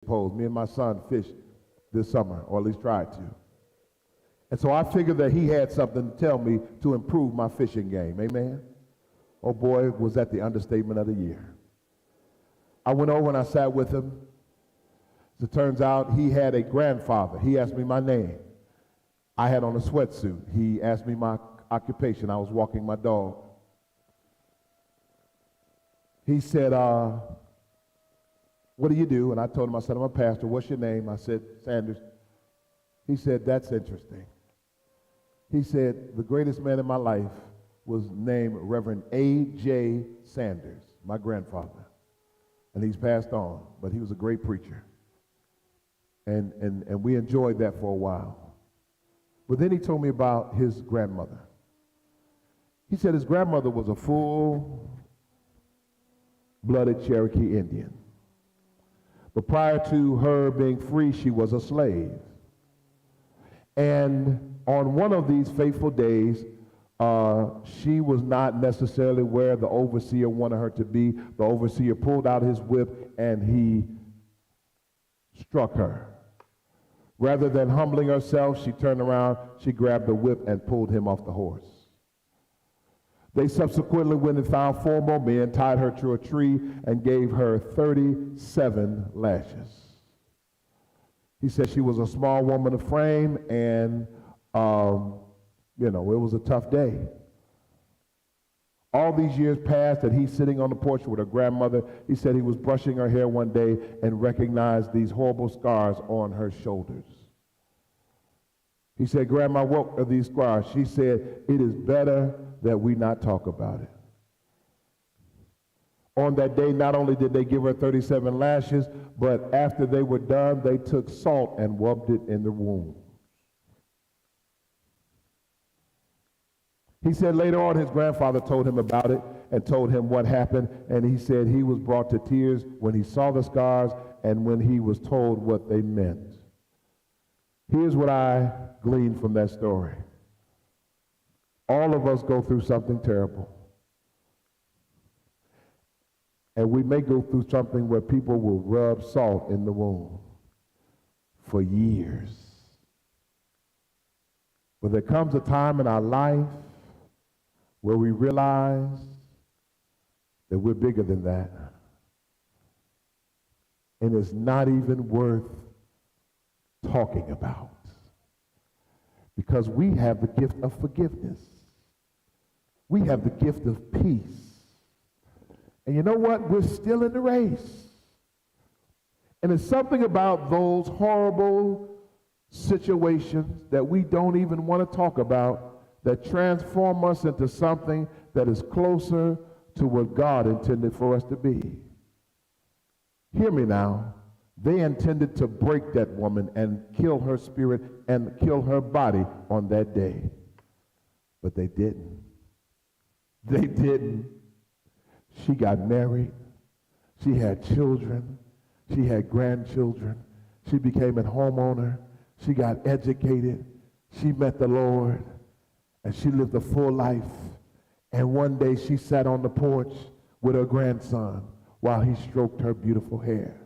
poles. Me and my son fished this summer, or at least tried to. And so I figured that he had something to tell me to improve my fishing game. Amen? Oh boy, was that the understatement of the year. I went over and I sat with him. As it turns out, he had a grandfather. He asked me my name. I had on a sweatsuit. He asked me my occupation. I was walking my dog. He said, what do you do? And I told him, I said, I'm a pastor. What's your name? I said, Sanders. He said, that's interesting. He said, the greatest man in my life was named Reverend A.J. Sanders, my grandfather. And he's passed on, but he was a great preacher. And we enjoyed that for a while. But then he told me about his grandmother. He said his grandmother was a full-blooded Cherokee Indian. But prior to her being free, she was a slave. And on one of these fateful days, she was not necessarily where the overseer wanted her to be. The overseer pulled out his whip and he struck her. Rather than humbling herself, she turned around, she grabbed the whip and pulled him off the horse. They subsequently went and found 4 more men, tied her to a tree, and gave her 37 lashes. He said she was a small woman of frame, and, it was a tough day. All these years passed, and he's sitting on the porch with her grandmother. He said he was brushing her hair one day and recognized these horrible scars on her shoulders. He said, Grandma, what are these scars? She said, it is better that we not talk about it. On that day, not only did they give her 37 lashes, but after they were done, they took salt and rubbed it in the wound. He said later on his grandfather told him about it and told him what happened, and he said he was brought to tears when he saw the scars and when he was told what they meant. Here's what I gleaned from that story. All of us go through something terrible. And we may go through something where people will rub salt in the wound for years. But there comes a time in our life where we realize that we're bigger than that. And it's not even worth talking about. Because we have the gift of forgiveness. We have the gift of peace. And you know what? We're still in the race. And it's something about those horrible situations that we don't even want to talk about that transform us into something that is closer to what God intended for us to be. Hear me now. They intended to break that woman and kill her spirit and kill her body on that day. But they didn't. They didn't. She got married. She had children. She had grandchildren. She became a homeowner. She got educated. She met the Lord. And she lived a full life. And one day she sat on the porch with her grandson while he stroked her beautiful hair.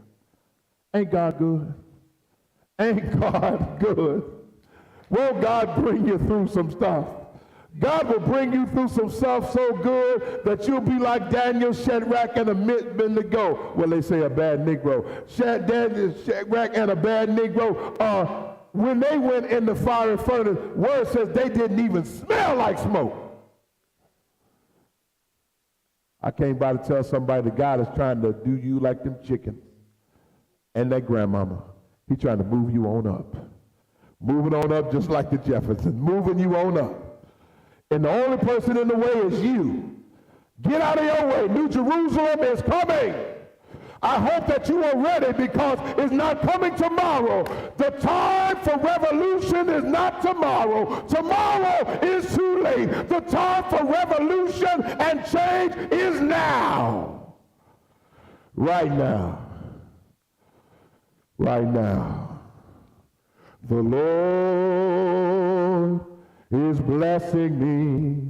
Ain't God good? Ain't God good? Won't God bring you through some stuff? God will bring you through some stuff so good that you'll be like Daniel, Shadrach, and Abednego. Well, they say a bad Negro. Shadrach and a bad Negro. When they went in the fiery furnace, word says they didn't even smell like smoke. I came by to tell somebody that God is trying to do you like them chickens and that grandmama. He's trying to move you on up. Moving on up just like the Jeffersons, moving you on up. And the only person in the way is you. Get out of your way. New Jerusalem is coming. I hope that you are ready because it's not coming tomorrow. The time for revolution is not tomorrow. Tomorrow is too late. The time for revolution and change is now. Right now. Right now. The Lord is blessing me